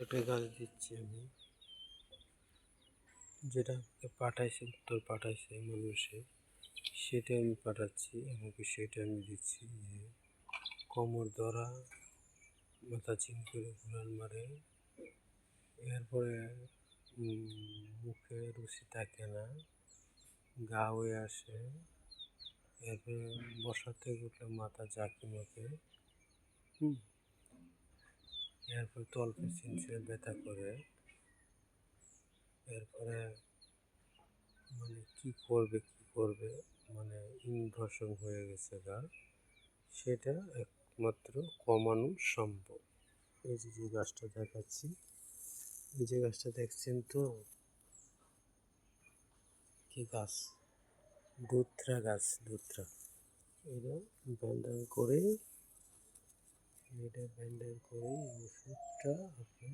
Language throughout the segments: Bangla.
ওটাই গাছ দিচ্ছি আমি, যেটা পাঠাইছে, উত্তর পাঠাইছে মানুষে, সেটা আমি পাঠাচ্ছি। আমাকে সেটা আমি দিচ্ছি যে কোমর ধরা, মাথা চিন করে ঘুরান মারে, এরপরে মুখে রুচি থাকে না, গা হয়ে আসে, এরপরে বসার থেকে উঠলে মাথা জাকি মাকে, এরপরে তলপে চিনচিনে ব্যথা করে, এরপরে মানে কি করবে মানে ইনফেকশন হয়ে গেছে গা, সেটা একমাত্র কমানো সম্ভব। এই যে গাছটা দেখাচ্ছি, এই যে গাছটা দেখছেন তো, কি গাছ? দুধরা গাছ, দুধরা। এটা ব্যান্ডেল করে ওষুধটা আপনি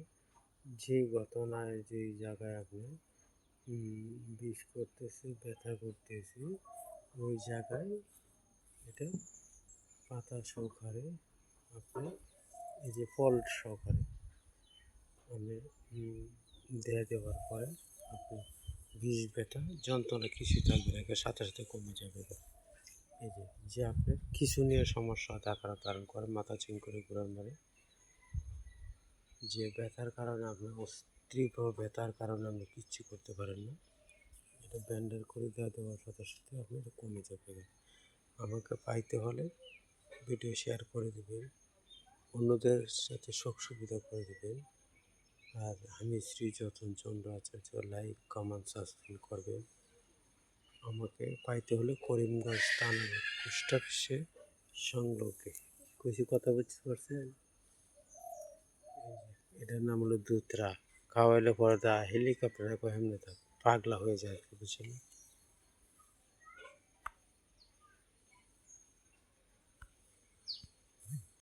যে ঘটনায় যেই জায়গায় আপনি বিষ করতেছে, ব্যথা করতেছে, ওই জায়গায় এটা পাতা সহকারে আপনি এই যে ফল সহকারে আমি দেওয়ার পরে আপনি বিষ ব্যথা যন্ত্রণা কিছু থাকবে না, সাথে সাথে কমে যাবে। এই যে আপনার কিছু নিয়ে সমস্যা আকার ধারণ করে, মাথা চিন করে ঘোরার মারে, যে ব্যথার কারণে আপনি তীব্র ব্যথার কারণে আপনি কিচ্ছু করতে পারেন না, এটা ব্যান্ডেল করে দেওয়ার সাথে সাথে আপনি এটা কমে যাবে। আমাকে পাইতে হলে ভিডিও শেয়ার করে দেবেন, অন্যদের সাথে সুখ সুবিধা করে দেবেন, আর আমি শ্রী যতন চন্দ্র আচার্য লাইক কমেন্ট সাবস্ক্রাইব করবেন। আমাকে পাইতে হলে করিমগঞ্জ থানা পোস্ট অফিসে সংলগ্নে কিছু কথা বুঝতে পারছেন। এটার নাম হলো দুধরা, খাওয়াইলে পরে হেলিকপ্টারে হেমনে পাগলা হয়ে যায়, বুঝছেন।